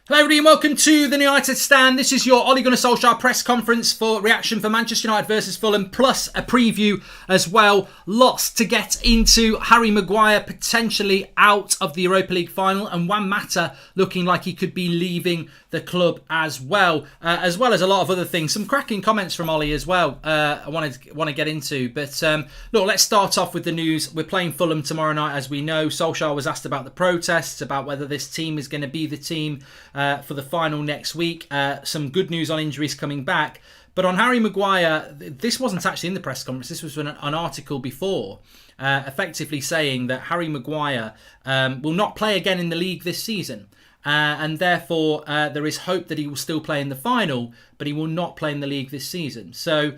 Hello everybody and welcome to the United Stand. This is your Ole Gunnar Solskjær press conference for reaction for Manchester United versus Fulham, plus a preview as well. Lots to get into. Harry Maguire potentially out of the Europa League final, and Juan Mata looking like he could be leaving the club as well as a lot of other things. Some cracking comments from Ole as well I want to get into. But look, let's start off with the news. We're playing Fulham tomorrow night, as we know. Solskjær was asked about the protests, about whether this team is going to be the team for the final next week. Some good news on injuries coming back. But on Harry Maguire, this wasn't actually in the press conference. This was an article before, effectively saying that Harry Maguire will not play again in the league this season. And therefore, there is hope that he will still play in the final, but he will not play in the league this season. So,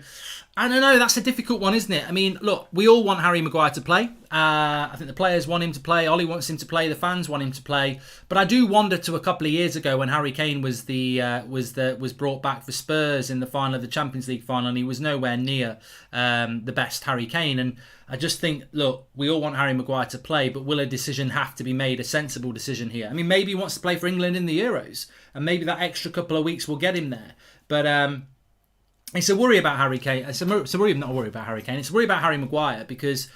I don't know, that's a difficult one, isn't it? I mean, look, we all want Harry Maguire to play. I think the players want him to play. Ole wants him to play. The fans want him to play. But I do wonder to a couple of years ago when Harry Kane was brought back for Spurs in the final of the Champions League final, and he was nowhere near the best Harry Kane. And I just think, look, we all want Harry Maguire to play, but will a decision have to be made, a sensible decision here? I mean, maybe he wants to play for England in the Euros, and maybe that extra couple of weeks will get him there. But it's a worry about Harry Kane. It's a worry, not a worry about Harry Kane. It's a worry about Harry Maguire because,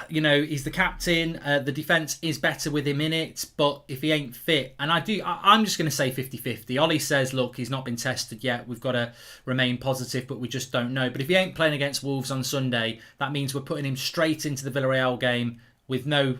he's the captain. The defence is better with him in it. But if he ain't fit, and I'm just going to say 50-50. Ole says, look, he's not been tested yet. We've got to remain positive, but we just don't know. But if he ain't playing against Wolves on Sunday, that means we're putting him straight into the Villarreal game with no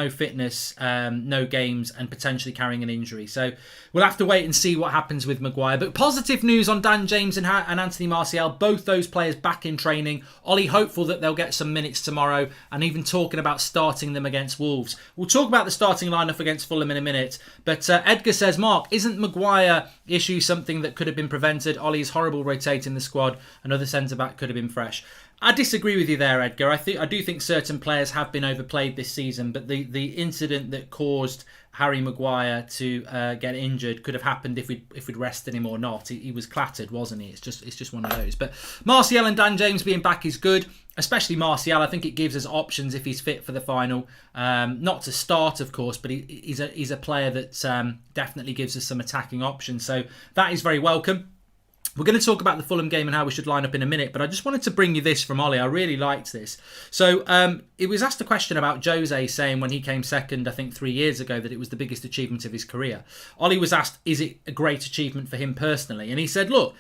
fitness, no games, and potentially carrying an injury. So we'll have to wait and see what happens with Maguire. But positive news on Dan James and Anthony Martial, both those players back in training. Ole hopeful that they'll get some minutes tomorrow, and even talking about starting them against Wolves. We'll talk about the starting lineup against Fulham in a minute. But Edgar says, Mark, isn't Maguire issue something that could have been prevented? Ole's horrible rotating the squad. Another centre-back could have been fresh. I disagree with you there, Edgar. I do think certain players have been overplayed this season, but the incident that caused Harry Maguire to get injured could have happened if we'd rested him or not. He was clattered, wasn't he? It's just one of those. But Martial and Dan James being back is good, especially Martial. I think it gives us options if he's fit for the final. Not to start, of course, but he's a player that definitely gives us some attacking options. So that is very welcome. We're going to talk about the Fulham game and how we should line up in a minute, but I just wanted to bring you this from Ole. I really liked this. So it was asked a question about Jose saying when he came second, I think 3 years ago, that it was the biggest achievement of his career. Ole was asked, is it a great achievement for him personally? And he said, look,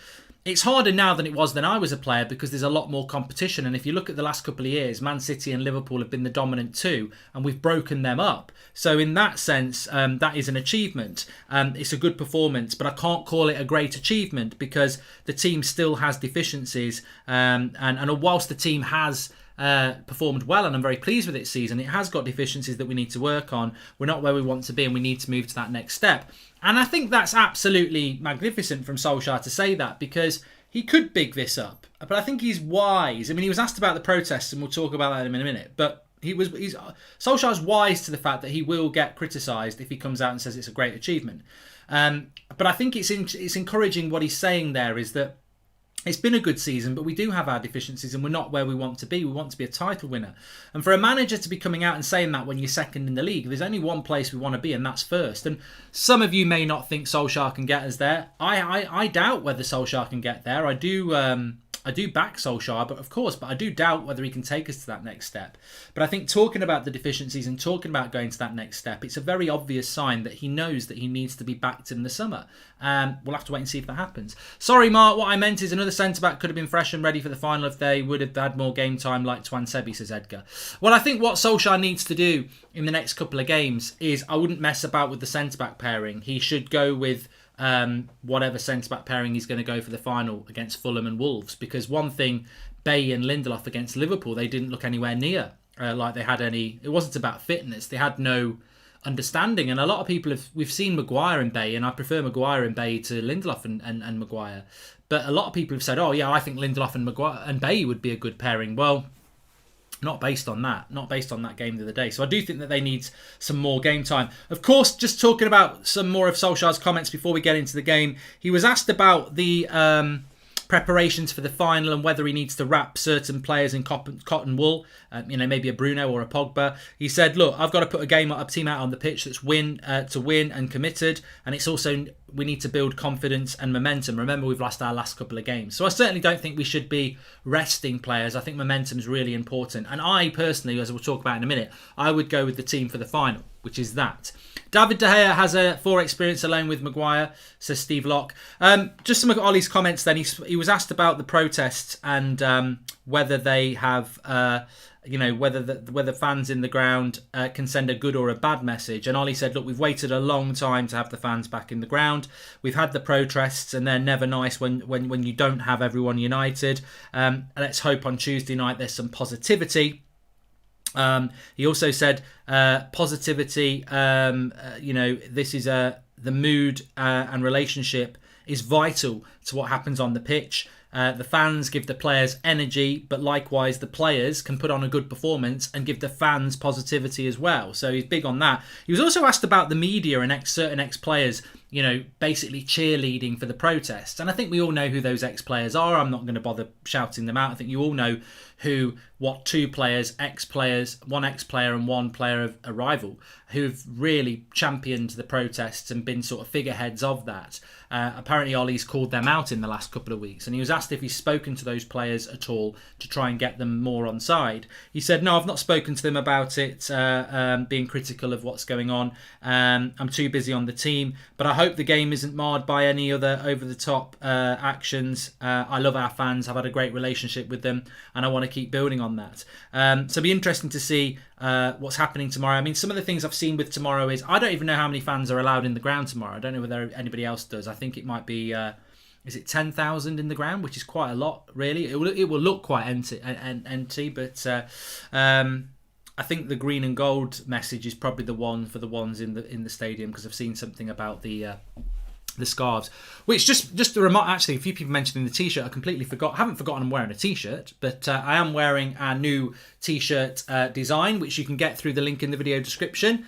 it's harder now than it was when I was a player because there's a lot more competition. And if you look at the last couple of years, Man City and Liverpool have been the dominant two, and we've broken them up. So in that sense, that is an achievement. It's a good performance, but I can't call it a great achievement because the team still has deficiencies. And whilst the team has performed well, and I'm very pleased with its season, it has got deficiencies that we need to work on. We're not where we want to be, and we need to move to that next step. And I think that's absolutely magnificent from Solskjær to say that, because he could big this up, but I think he's wise. I mean, he was asked about the protests, and we'll talk about that in a minute, but Solskjær's wise to the fact that he will get criticised if he comes out and says it's a great achievement. But I think it's encouraging. What he's saying there is that it's been a good season, but we do have our deficiencies and we're not where we want to be. We want to be a title winner. And for a manager to be coming out and saying that when you're second in the league, there's only one place we want to be, and that's first. And some of you may not think Solskjær can get us there. I doubt whether Solskjær can get there. I do back Solskjær, but I do doubt whether he can take us to that next step. But I think talking about the deficiencies and talking about going to that next step, it's a very obvious sign that he knows that he needs to be backed in the summer. We'll have to wait and see if that happens. Sorry, Mark, what I meant is another centre-back could have been fresh and ready for the final if they would have had more game time like Tuan Sebi, says Edgar. Well, I think what Solskjær needs to do in the next couple of games is I wouldn't mess about with the centre-back pairing. He should go with whatever centre-back pairing he's going to go for the final against Fulham and Wolves, because one thing, Bay and Lindelof against Liverpool, they didn't look anywhere near like they had any. It wasn't about fitness, they had no understanding. And a lot of people we've seen Maguire and Bay, and I prefer Maguire and Bay to Lindelof and Maguire, but a lot of people have said, oh yeah, I think Lindelof and Maguire and Bay would be a good pairing. Well, not based on that game the other day. So I do think that they need some more game time. Of course, just talking about some more of Solskjær's comments before we get into the game, he was asked about the preparations for the final and whether he needs to wrap certain players in cotton wool, maybe a Bruno or a Pogba. He said, look, I've got to put a team out on the pitch that's to win and committed, and it's also we need to build confidence and momentum. Remember, we've lost our last couple of games. So I certainly don't think we should be resting players. I think momentum is really important. And I personally, as we'll talk about in a minute, I would go with the team for the final, which is that. David De Gea has a 4 experience alone with Maguire, says Steve Locke. Just some of Ollie's comments then. He was asked about the protests and whether they have... whether fans in the ground can send a good or a bad message. And Ollie said, look, we've waited a long time to have the fans back in the ground. We've had the protests and they're never nice when you don't have everyone united. Let's hope on Tuesday night there's some positivity. He also said positivity, this is the mood and relationship is vital to what happens on the pitch. The fans give the players energy, but likewise the players can put on a good performance and give the fans positivity as well. So he's big on that. He was also asked about the media and certain ex-players, basically cheerleading for the protests. And I think we all know who those ex-players are. I'm not going to bother shouting them out. I think you all know what 2 players, ex-players, 1 ex-player and 1 player of a rival, who've really championed the protests and been sort of figureheads of that. Apparently Ollie's called them out in the last couple of weeks, and he was asked if he's spoken to those players at all to try and get them more on side. He said, no, I've not spoken to them about it, being critical of what's going on. I'm too busy on the team, but I hope the game isn't marred by any other over-the-top actions. I love our fans. I've had a great relationship with them, and I want to keep building on that. So it'll be interesting to see what's happening tomorrow. I mean, some of the things I've seen with tomorrow is I don't even know how many fans are allowed in the ground tomorrow. I don't know whether anybody else does. I think it might be, is it 10,000 in the ground, which is quite a lot, really. It will look quite empty, but I think the green and gold message is probably the one for the ones in the stadium, because I've seen something about the scarves, which just a remark. Actually, a few people mentioning the t-shirt. I completely forgot. I haven't forgotten I'm wearing a t-shirt, but I am wearing our new t-shirt design, which you can get through the link in the video description.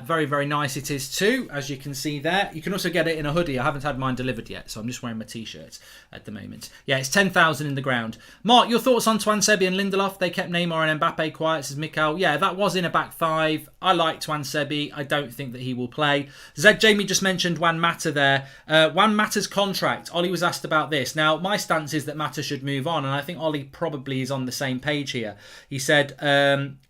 Very, very nice it is too, as you can see there. You can also get it in a hoodie. I haven't had mine delivered yet, so I'm just wearing my t-shirt at the moment. Yeah, it's 10,000 in the ground. Mark, your thoughts on Tuanzebe and Lindelof? They kept Neymar and Mbappe quiet, says Mikhail. Yeah, that was in a back 5. I like Tuanzebe. I don't think that he will play. Zed Jamie just mentioned Juan Mata there. Juan Mata's contract. Ollie was asked about this. Now, my stance is that Mata should move on, and I think Ollie probably is on the same page here. He said,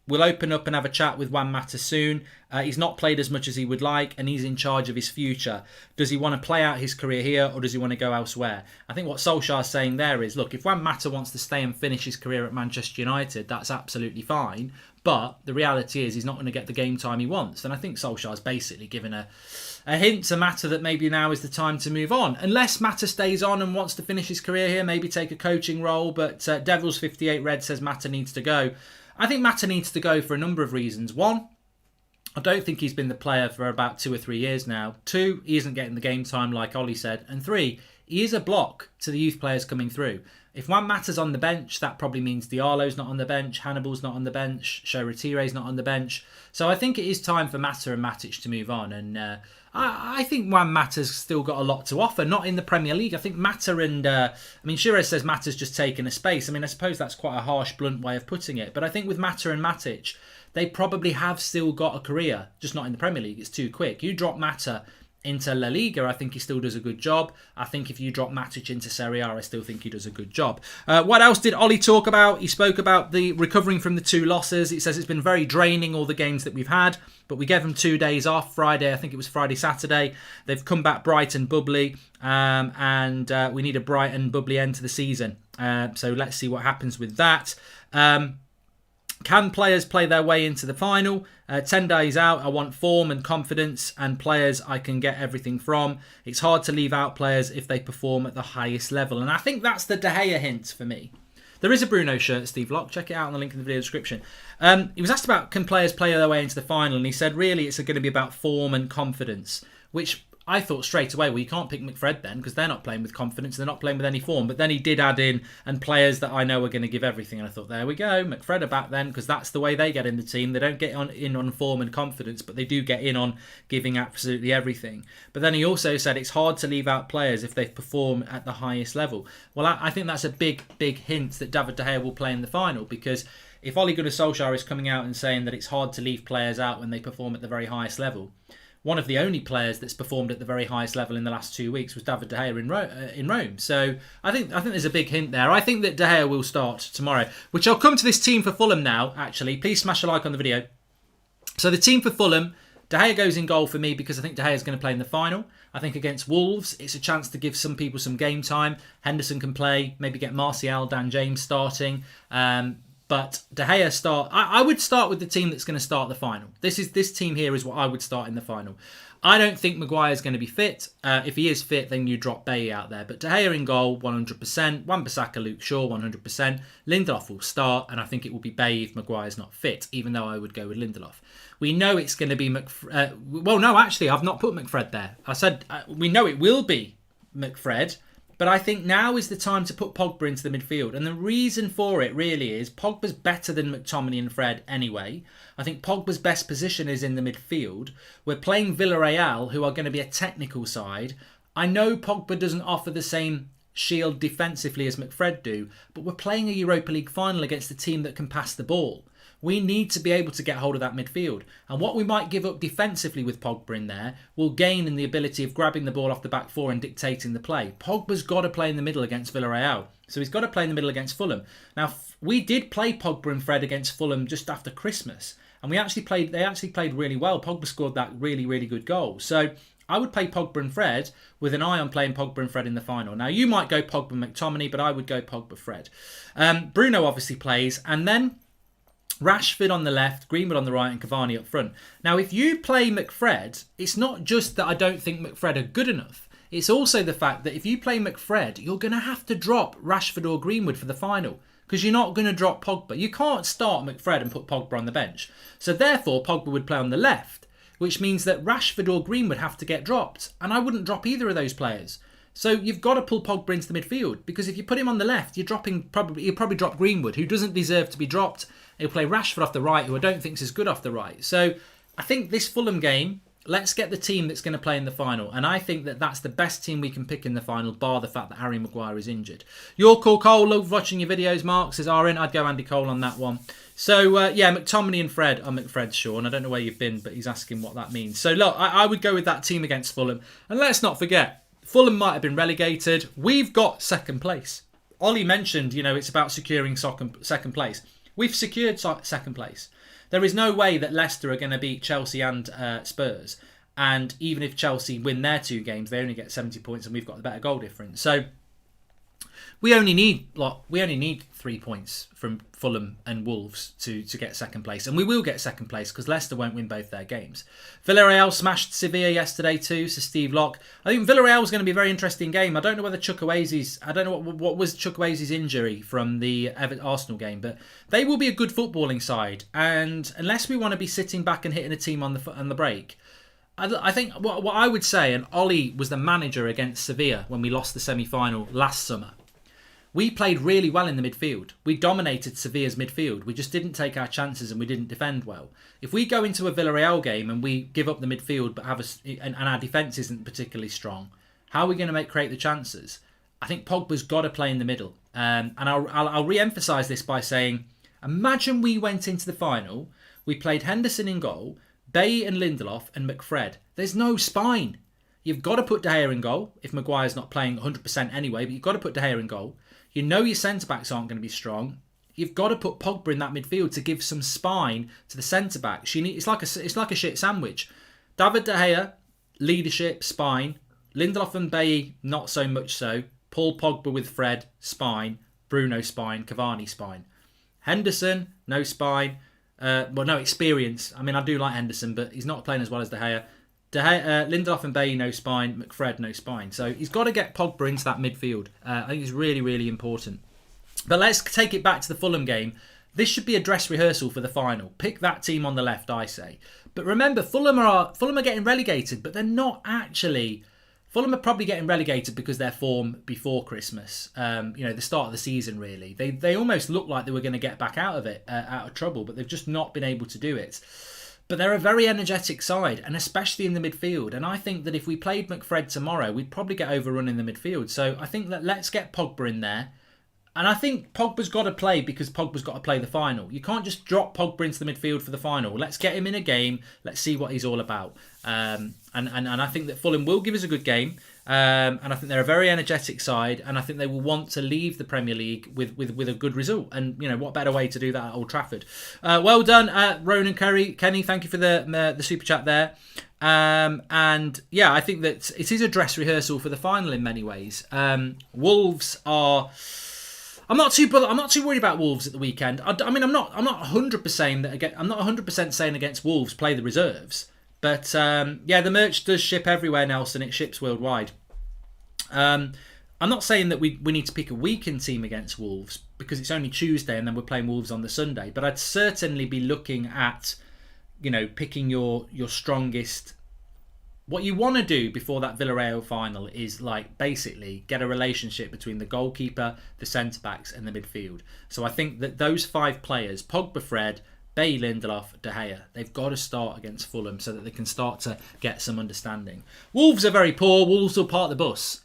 we'll open up and have a chat with Juan Mata soon. He's not played as much as he would like, and he's in charge of his future. Does he want to play out his career here, or does he want to go elsewhere? I think what Solskjær is saying there is, look, if Juan Mata wants to stay and finish his career at Manchester United, that's absolutely fine. But the reality is he's not going to get the game time he wants. And I think Solskjær's basically given a hint to Mata that maybe now is the time to move on. Unless Mata stays on and wants to finish his career here, maybe take a coaching role. But Devils58 Red says Mata needs to go. I think Mata needs to go for a number of reasons. 1, I don't think he's been the player for about 2 or 3 years now. 2, he isn't getting the game time like Ollie said. And 3, he is a block to the youth players coming through. If Juan Mata's on the bench, that probably means Diallo's not on the bench, Hannibal's not on the bench, Shoratire's not on the bench. So I think it is time for Mata and Matic to move on. And I think Juan Mata's still got a lot to offer, not in the Premier League. I think Mata and... Shires says Mata's just taken a space. I mean, I suppose that's quite a harsh, blunt way of putting it. But I think with Mata and Matic, they probably have still got a career, just not in the Premier League. It's too quick. You drop Mata into La Liga, I think he still does a good job. I think if you drop Matic into Serie A, I still think he does a good job. What else did Ollie talk about? He spoke about the recovering from the 2 losses. He says it's been very draining, all the games that we've had, but we gave them 2 days off. Friday, I think it was Friday, Saturday. They've come back bright and bubbly, and we need a bright and bubbly end to the season. So let's see what happens with that. Can players play their way into the final? 10 days out, I want form and confidence and players I can get everything from. It's hard to leave out players if they perform at the highest level. And I think that's the De Gea hint for me. There is a Bruno shirt, Steve Locke. Check it out on the link in the video description. He was asked about can players play their way into the final, and he said really it's going to be about form and confidence, which I thought straight away, well, you can't pick McFred then because they're not playing with confidence. They're not playing with any form. But then he did add in and players that I know are going to give everything. And I thought, there we go. McFred are back then because that's the way they get in the team. They don't get in on form and confidence, but they do get in on giving absolutely everything. But then he also said it's hard to leave out players if they perform at the highest level. Well, I think that's a big hint that David De Gea will play in the final, because if Ole Gunnar Solskjær is coming out and saying that it's hard to leave players out when they perform at the very highest level, one of the only players that's performed at the very highest level in the last 2 weeks was David De Gea in Rome. So I think there's a big hint there. I think that De Gea will start tomorrow, which I'll come to this team for Fulham now, actually. Please smash a like on the video. So the team for Fulham, De Gea goes in goal for me because I think De Gea is going to play in the final. I think against Wolves, it's a chance to give some people some game time. Henderson can play, maybe get Martial, Dan James starting. But De Gea start. I would start with the team that's going to start the final. This team here is what I would start in the final. I don't think Maguire is going to be fit. If he is fit, then you drop Bailly out there. But De Gea in goal, 100%. Wan-Bissaka, Luke Shaw, 100%. Lindelof will start, and I think it will be Bailly if Maguire's not fit, even though I would go with Lindelof. We know it's going to be well, no, actually, I've not put McFred there. I said we know it will be McFred. But I think now is the time to put Pogba into the midfield. And the reason for it really is Pogba's better than McTominay and Fred anyway. I think Pogba's best position is in the midfield. We're playing Villarreal, who are going to be a technical side. I know Pogba doesn't offer the same shield defensively as McFred do, but we're playing a Europa League final against a team that can pass the ball. We need to be able to get hold of that midfield. And what we might give up defensively with Pogba in there will gain in the ability of grabbing the ball off the back four and dictating the play. Pogba's got to play in the middle against Villarreal. So he's got to play in the middle against Fulham. Now, we did play Pogba and Fred against Fulham just after Christmas. And they actually played really well. Pogba scored that really, really good goal. So I would play Pogba and Fred with an eye on playing Pogba and Fred in the final. Now, you might go Pogba and McTominay, but I would go Pogba Fred. Bruno obviously plays. And then Rashford on the left, Greenwood on the right, and Cavani up front. Now, if you play McFred, it's not just that I don't think McFred are good enough. It's also the fact that if you play McFred, you're going to have to drop Rashford or Greenwood for the final because you're not going to drop Pogba. You can't start McFred and put Pogba on the bench. So therefore, Pogba would play on the left, which means that Rashford or Greenwood have to get dropped. And I wouldn't drop either of those players. So you've got to pull Pogba into the midfield because if you put him on the left, you'll probably drop Greenwood, who doesn't deserve to be dropped. He'll play Rashford off the right, who I don't think is as good off the right. So I think this Fulham game, let's get the team that's going to play in the final. And I think that that's the best team we can pick in the final, bar the fact that Harry Maguire is injured. Your call, Cole. Love watching your videos, Mark, says RN. I'd go Andy Cole on that one. So, yeah, McTominay and Fred. I'm McFred, Sean. I don't know where you've been, but he's asking what that means. So, look, I would go with that team against Fulham. And let's not forget, Fulham might have been relegated. We've got second place. Ollie mentioned, it's about securing second place. We've secured second place. There is no way that Leicester are going to beat Chelsea and Spurs. And even if Chelsea win their 2 games, they only get 70 points and we've got the better goal difference. So we only need 3 points from Fulham and Wolves to get second place. And we will get second place because Leicester won't win both their games. Villarreal smashed Sevilla yesterday too, so Steve Locke. I think Villarreal is going to be a very interesting game. I don't know whether I don't know what was Chukwueze's injury from the Arsenal game, but they will be a good footballing side. And unless we want to be sitting back and hitting a team on the break, I think what I would say, and Ollie was the manager against Sevilla when we lost the semi-final last summer. We played really well in the midfield. We dominated Sevilla's midfield. We just didn't take our chances and we didn't defend well. If we go into a Villarreal game and we give up the midfield but and our defence isn't particularly strong, how are we going to create the chances? I think Pogba's got to play in the middle. And I'll re-emphasise this by saying, imagine we went into the final, we played Henderson in goal, Bailly and Lindelof and McFred. There's no spine. You've got to put De Gea in goal, if Maguire's not playing 100% anyway, but you've got to put De Gea in goal. You know your centre-backs aren't going to be strong. You've got to put Pogba in that midfield to give some spine to the centre-backs. It's like a shit sandwich. David De Gea, leadership, spine. Lindelof and Bailly, not so much so. Paul Pogba with Fred, spine. Bruno, spine. Cavani, spine. Henderson, no spine. No experience. I mean, I do like Henderson, but he's not playing as well as De Gea. Lindelof and Bailly, no spine. McFred, no spine. So he's got to get Pogba into that midfield. I think it's really, really important. But let's take it back to the Fulham game. This should be a dress rehearsal for the final. Pick that team on the left, I say. But remember, Fulham are getting relegated, but they're not actually. Fulham are probably getting relegated because their form before Christmas, the start of the season, really. They almost looked like they were going to get back out of it, out of trouble, but they've just not been able to do it. But they're a very energetic side, and especially in the midfield. And I think that if we played McFred tomorrow, we'd probably get overrun in the midfield. So I think that let's get Pogba in there. And I think Pogba's got to play because Pogba's got to play the final. You can't just drop Pogba into the midfield for the final. Let's get him in a game. Let's see what he's all about. And I think that Fulham will give us a good game. And I think they're a very energetic side. And I think they will want to leave the Premier League with a good result. And, what better way to do that at Old Trafford? Well done, Ronan Kenny. Thank you for the super chat there. And yeah, I think that it is a dress rehearsal for the final in many ways. Wolves are... I'm not too worried about Wolves at the weekend. I mean, I'm not 100% saying against Wolves play the reserves, but the merch does ship everywhere, Nelson. It ships worldwide. I'm not saying that we need to pick a weakened team against Wolves because it's only Tuesday and then we're playing Wolves on the Sunday. But I'd certainly be looking at, picking your strongest. What you want to do before that Villarreal final is basically get a relationship between the goalkeeper, the centre-backs and the midfield. So I think that those 5 players, Pogba, Fred, Bailey, Lindelof, De Gea, they've got to start against Fulham so that they can start to get some understanding. Wolves are very poor. Wolves will park the bus.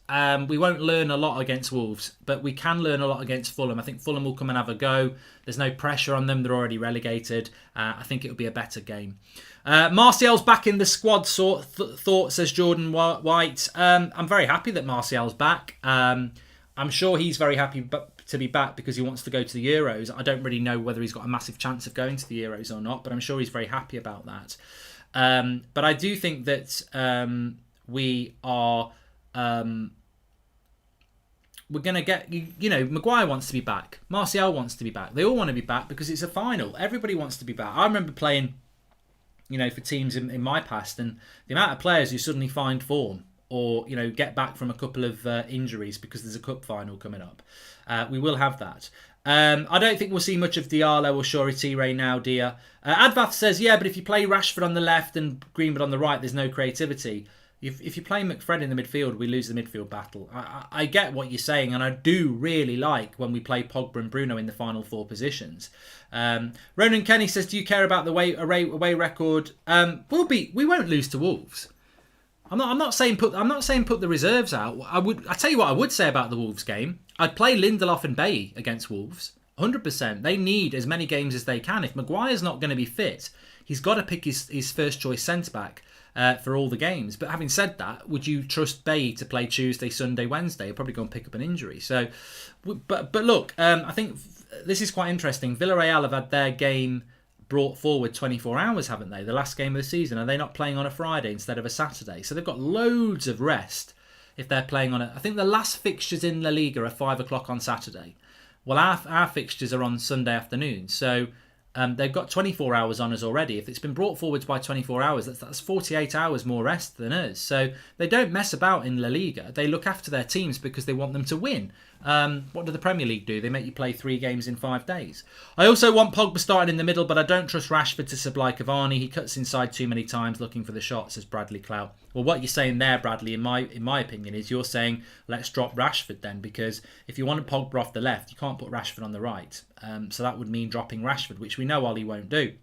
We won't learn a lot against Wolves, but we can learn a lot against Fulham. I think Fulham will come and have a go. There's no pressure on them. They're already relegated. I think it'll be a better game. Martial's back in the squad, thought, says Jordan White. I'm very happy that Martial's back. I'm sure he's very happy to be back because he wants to go to the Euros. I don't really know whether he's got a massive chance of going to the Euros or not, but I'm sure he's very happy about that. But I do think that we are... we're going to get... Maguire wants to be back. Martial wants to be back. They all want to be back because it's a final. Everybody wants to be back. I remember playing... for teams in my past, and the amount of players who suddenly find form or, get back from a couple of injuries because there's a cup final coming up. We will have that. I don't think we'll see much of Diallo or Shorty now, dear. Advath says, yeah, but if you play Rashford on the left and Greenwood on the right, there's no creativity. If you play McFred in the midfield, we lose the midfield battle. I get what you're saying, and I do really like when we play Pogba and Bruno in the final 4 positions. Ronan Kenny says, do you care about the away record? We won't lose to Wolves. I'm not saying put the reserves out. I tell you what I would say about the Wolves game. I'd play Lindelof and Bailly against Wolves. 100%. They need as many games as they can. If Maguire's not going to be fit, he's got to pick his first choice centre back for all the games. But having said that, would you trust Bailly to play Tuesday, Sunday, Wednesday? He'll probably go and pick up an injury. So, but look, I think this is quite interesting. Villarreal have had their game brought forward 24 hours, haven't they? The last game of the season. Are they not playing on a Friday instead of a Saturday? So they've got loads of rest if they're playing on I think the last fixtures in La Liga are 5 o'clock on Saturday. Well, our fixtures are on Sunday afternoon. So they've got 24 hours on us already. If it's been brought forwards by 24 hours, that's 48 hours more rest than us. So they don't mess about in La Liga. They look after their teams because they want them to win. What do the Premier League do? They make you play 3 games in 5 days. I also want Pogba starting in the middle, but I don't trust Rashford to supply Cavani. He cuts inside too many times looking for the shot, says Bradley Clout. Well, what you're saying there, Bradley, in my opinion, is you're saying let's drop Rashford then, because if you want Pogba off the left, you can't put Rashford on the right. So that would mean dropping Rashford, which we know Ollie won't do.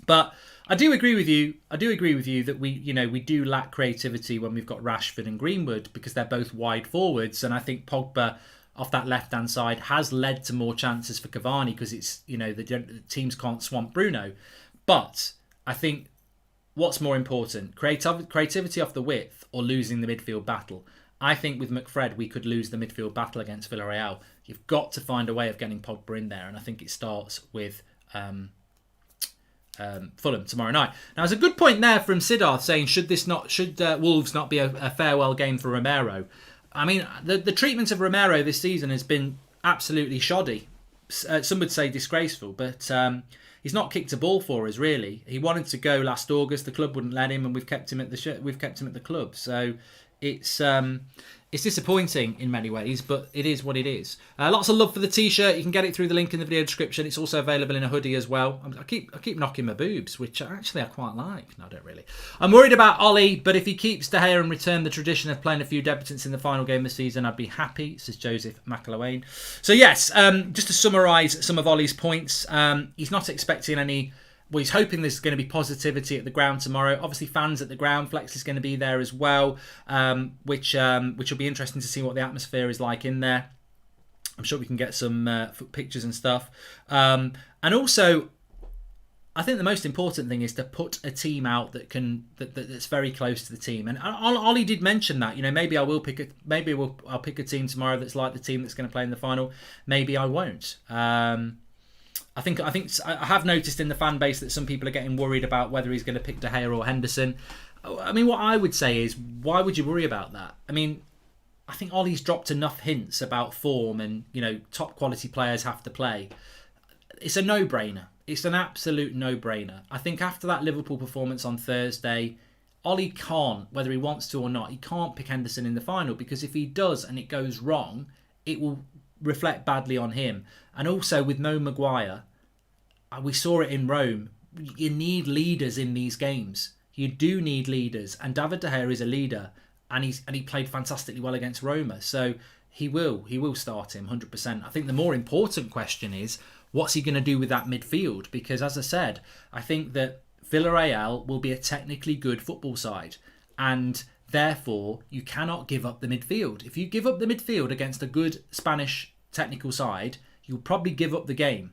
But I do agree with you. That we do lack creativity when we've got Rashford and Greenwood because they're both wide forwards, and I think Pogba off that left-hand side has led to more chances for Cavani because it's the teams can't swamp Bruno. But I think what's more important, creativity off the width or losing the midfield battle? I think with McFred we could lose the midfield battle against Villarreal. You've got to find a way of getting Pogba in there, and I think it starts with Fulham tomorrow night. Now, there's a good point there from Siddharth saying, should Wolves not be a farewell game for Romero? I mean, the treatment of Romero this season has been absolutely shoddy. Some would say disgraceful, but he's not kicked a ball for us, really. He wanted to go last August. The club wouldn't let him, and we've kept him at the club. So it's disappointing in many ways, but it is what it is. Lots of love for the t-shirt. You can get it through the link in the video description. It's also available in a hoodie as well. I keep knocking my boobs, which actually I quite like. No, I don't really. I'm worried about Ollie, but if he keeps De Gea and return the tradition of playing a few debutants in the final game of the season, I'd be happy, says Joseph McIlwain. So yes, just to summarise some of Ollie's points, he's not expecting any... Well, he's hoping there's going to be positivity at the ground tomorrow. Obviously, fans at the ground. Flex is going to be there as well, which will be interesting to see what the atmosphere is like in there. I'm sure we can get some pictures and stuff. And also, I think the most important thing is to put a team out that's very close to the team. And Ollie did mention that. Maybe I'll pick a team tomorrow that's like the team that's going to play in the final. Maybe I won't. I think I have noticed in the fan base that some people are getting worried about whether he's going to pick De Gea or Henderson. I mean, what I would say is, why would you worry about that? I mean, I think Ollie's dropped enough hints about form and, top quality players have to play. It's a no-brainer. It's an absolute no-brainer. I think after that Liverpool performance on Thursday, Ollie can't, whether he wants to or not, he can't pick Henderson in the final, because if he does and it goes wrong, it will reflect badly on him. And also with no Maguire, we saw it in Rome, you need leaders in these games. You do need leaders, and David De Gea is a leader, and he played fantastically well against Roma, so he will start him 100%. I think the more important question is, what's he going to do with that midfield? Because as I said, I think that Villarreal will be a technically good football side, and therefore you cannot give up the midfield. If you give up the midfield against a good Spanish technical side, you'll probably give up the game.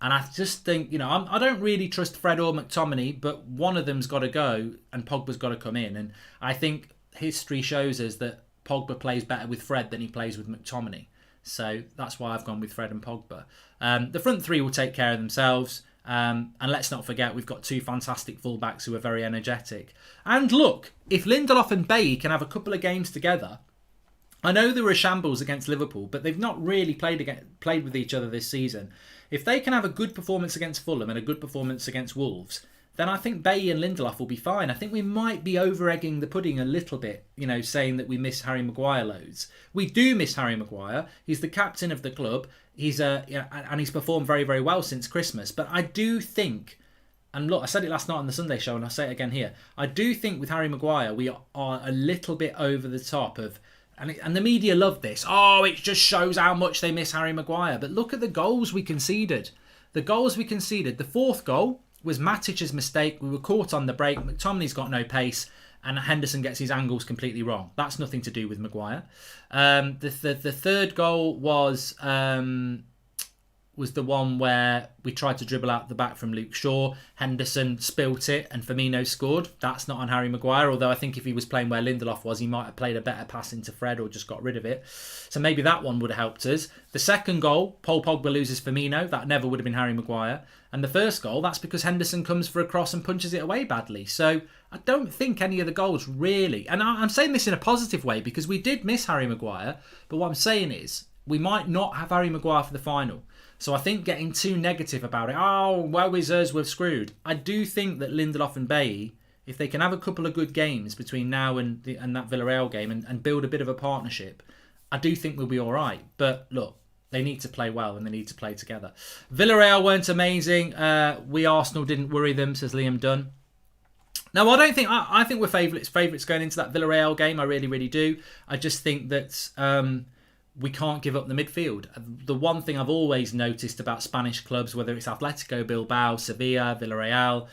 And I just think, I don't really trust Fred or McTominay, but one of them's got to go and Pogba's got to come in. And I think history shows us that Pogba plays better with Fred than he plays with McTominay. So that's why I've gone with Fred and Pogba. The front three will take care of themselves. And let's not forget, we've got two fantastic fullbacks who are very energetic. And look, if Lindelof and Bailly can have a couple of games together, I know they were a shambles against Liverpool, but they've not really played with each other this season. If they can have a good performance against Fulham and a good performance against Wolves, then I think Bailly and Lindelof will be fine. I think we might be over-egging the pudding a little bit, saying that we miss Harry Maguire loads. We do miss Harry Maguire. He's the captain of the club. And he's performed very, very well since Christmas. But I do think, and look, I said it last night on the Sunday show, and I'll say it again here. I do think with Harry Maguire, we are a little bit over the top of. And the media love this. Oh, it just shows how much they miss Harry Maguire. But look at the goals we conceded. The fourth goal was Matic's mistake. We were caught on the break. McTominay's got no pace. And Henderson gets his angles completely wrong. That's nothing to do with Maguire. The third goal was the one where we tried to dribble out the back from Luke Shaw. Henderson spilt it and Firmino scored. That's not on Harry Maguire, although I think if he was playing where Lindelof was, he might have played a better pass into Fred or just got rid of it. So maybe that one would have helped us. The second goal, Paul Pogba loses Firmino. That never would have been Harry Maguire. And the first goal, that's because Henderson comes for a cross and punches it away badly. So I don't think any of the goals really... And I'm saying this in a positive way because we did miss Harry Maguire. But what I'm saying is we might not have Harry Maguire for the final. So I think getting too negative about it, oh, woe is us, we're screwed. I do think that Lindelof and Bailly, if they can have a couple of good games between now and that Villarreal game and build a bit of a partnership, I do think we'll be all right. But look, they need to play well and they need to play together. Villarreal weren't amazing. We Arsenal didn't worry them, says Liam Dunn. No, I don't think... I think we're favourites going into that Villarreal game. I really, really do. I just think that... we can't give up the midfield. The one thing I've always noticed about Spanish clubs, whether it's Atletico Bilbao, Sevilla, Villarreal,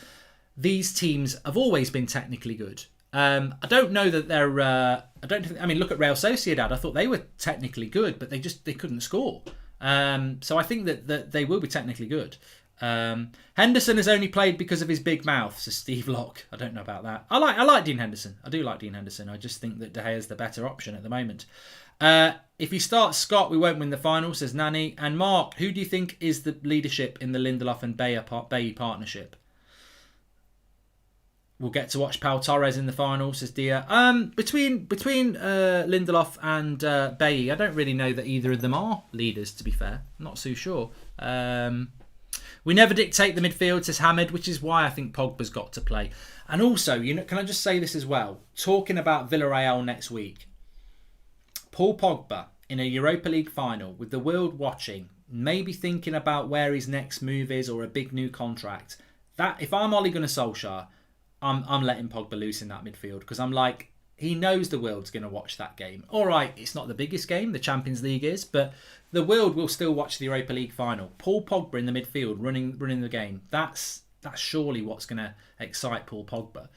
these teams have always been technically good. I don't know that they're... look at Real Sociedad. I thought they were technically good, but they couldn't score. So I think that they will be technically good. Henderson has only played because of his big mouth, says Steve Locke. I don't know about that. I like Dean Henderson. I do like Dean Henderson. I just think that De Gea is the better option at the moment. If he starts Scott, we won't win the final, says Nani. And Mark, who do you think is the leadership in the Lindelof and Bailly partnership? We'll get to watch Pau Torres in the final, says Dia. Between Lindelof and Bailly, I don't really know that either of them are leaders, to be fair. I'm not so sure. We never dictate the midfield, says Hamid, which is why I think Pogba's got to play. And also, can I just say this as well? Talking about Villarreal next week, Paul Pogba in a Europa League final with the world watching, maybe thinking about where his next move is or a big new contract. That if I'm Ole Gunnar Solskjær, I'm letting Pogba loose in that midfield because I'm like, he knows the world's going to watch that game. All right, it's not the biggest game, the Champions League is, but the world will still watch the Europa League final. Paul Pogba in the midfield, running the game. That's surely what's going to excite Paul Pogba.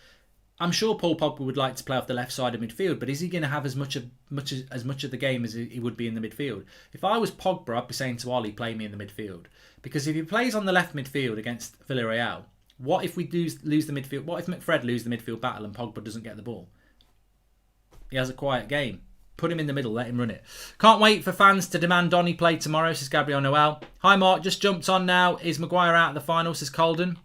I'm sure Paul Pogba would like to play off the left side of midfield, but is he going to have as much of the game as he would be in the midfield? If I was Pogba, I'd be saying to Ollie, play me in the midfield. Because if he plays on the left midfield against Villarreal, what if we lose the midfield? What if McFred loses the midfield battle and Pogba doesn't get the ball? He has a quiet game. Put him in the middle, let him run it. Can't wait for fans to demand Donny play tomorrow, says Gabriel Noel. Hi Mark, just jumped on now. Is Maguire out of the final, says Colden.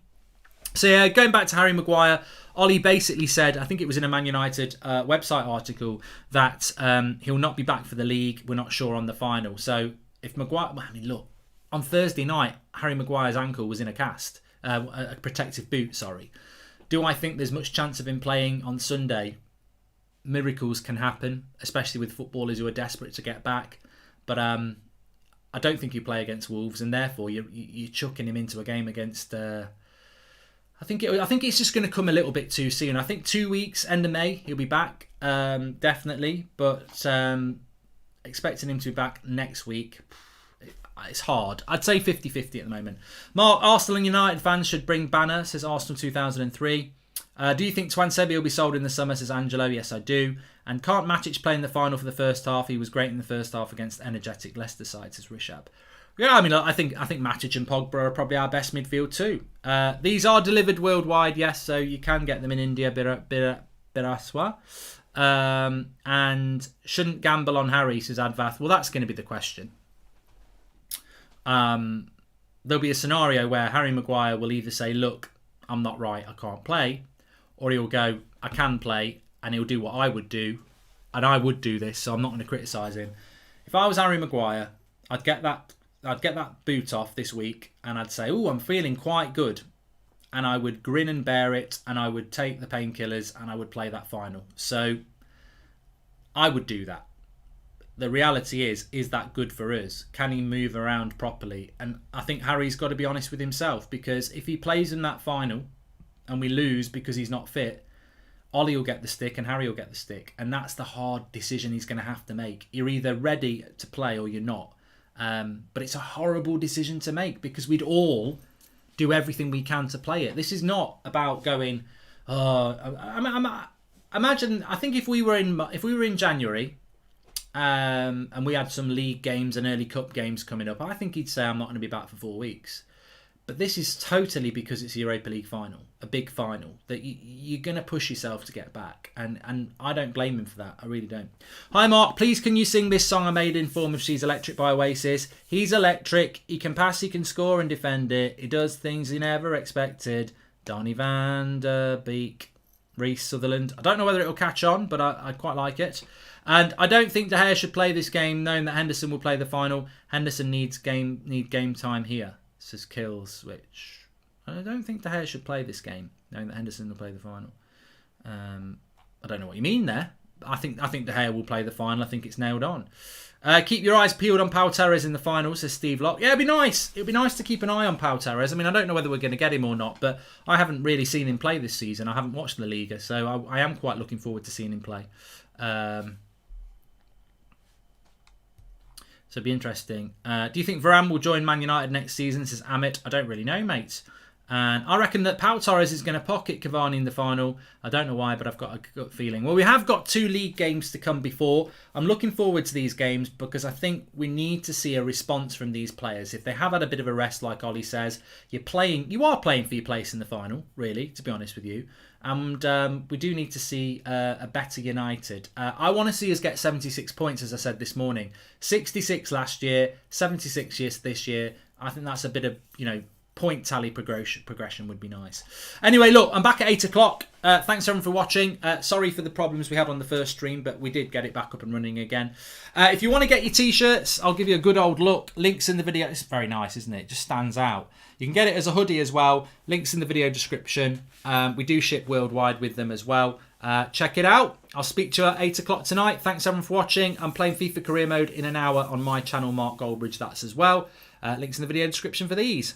So yeah, going back to Harry Maguire, Ollie basically said, I think it was in a Man United website article, that he'll not be back for the league. We're not sure on the final. So if Maguire, look, on Thursday night, Harry Maguire's ankle was in a cast, a protective boot, sorry. Do I think there's much chance of him playing on Sunday? Miracles can happen, especially with footballers who are desperate to get back. But I don't think he'll play against Wolves, and therefore you're chucking him into a game against. I think it's just going to come a little bit too soon. I think 2 weeks, end of May, he'll be back, definitely. But expecting him to be back next week, it's hard. I'd say 50-50 at the moment. Mark, Arsenal and United fans should bring banner, says Arsenal 2003. Do you think Twansebi will be sold in the summer, says Angelo? Yes, I do. And can't Matic play in the final for the first half? He was great in the first half against energetic Leicester side, says Rishab. Yeah, I think Matic and Pogba are probably our best midfield too. These are delivered worldwide, yes, so you can get them in India, Biraswa. And shouldn't gamble on Harry, says Advath. Well, that's going to be the question. There'll be a scenario where Harry Maguire will either say, look, I'm not right, I can't play. Or he'll go, I can play, and he'll do what I would do. And I would do this, so I'm not going to criticise him. If I was Harry Maguire, I'd get that boot off this week, and I'd say, oh, I'm feeling quite good. And I would grin and bear it, and I would take the painkillers, and I would play that final. So I would do that. The reality is that good for us? Can he move around properly? And I think Harry's got to be honest with himself, because if he plays in that final and we lose because he's not fit, Ollie will get the stick and Harry will get the stick. And that's the hard decision he's going to have to make. You're either ready to play or you're not. But it's a horrible decision to make, because we'd all do everything we can to play it. This is not about going, imagine, I think if we were in January, and we had some league games and early cup games coming up, I think he'd say I'm not going to be back for 4 weeks. But this is totally because it's a Europa League final, a big final, that you're going to push yourself to get back. And I don't blame him for that. I really don't. Hi, Mark. Please, can you sing this song I made in form of She's Electric by Oasis? He's electric. He can pass, he can score and defend it. He does things he never expected. Donny van der Beek, Reece Sutherland. I don't know whether it'll catch on, but I quite like it. And I don't think De Gea should play this game, knowing that Henderson will play the final. Henderson need game time here, says Kills, which I don't think De Gea should play this game, knowing that Henderson will play the final. I don't know what you mean there. I think De Gea will play the final. I think it's nailed on. Keep your eyes peeled on Pau Torres in the final, says Steve Locke. Yeah, it'd be nice. It'd be nice to keep an eye on Pau Torres. I mean, I don't know whether we're going to get him or not, but I haven't really seen him play this season. I haven't watched La Liga, so I am quite looking forward to seeing him play. So it'd be interesting. Do you think Varane will join Man United next season, says Amit? I don't really know, mate. And I reckon that Pau Torres is going to pocket Cavani in the final. I don't know why, but I've got a gut feeling. Well, we have got 2 league games to come before. I'm looking forward to these games because I think we need to see a response from these players. If they have had a bit of a rest, like Ollie says, you are playing for your place in the final, really, to be honest with you. And we do need to see a better United. I want to see us get 76 points, as I said this morning. 66 last year, 76 this year. I think that's a bit of, point tally progression would be nice. Anyway, look, I'm back at 8 o'clock. Thanks everyone for watching. Sorry for the problems we had on the first stream, but we did get it back up and running again. If you want to get your t-shirts, I'll give you a good old look. Links in the video. It's very nice, isn't it? It just stands out. You can get it as a hoodie as well. Links in the video description. We do ship worldwide with them as well. Check it out. I'll speak to you at 8 o'clock tonight. Thanks everyone for watching. I'm playing FIFA Career Mode in an hour on my channel, Mark Goldbridge. That's as well. Links in the video description for these.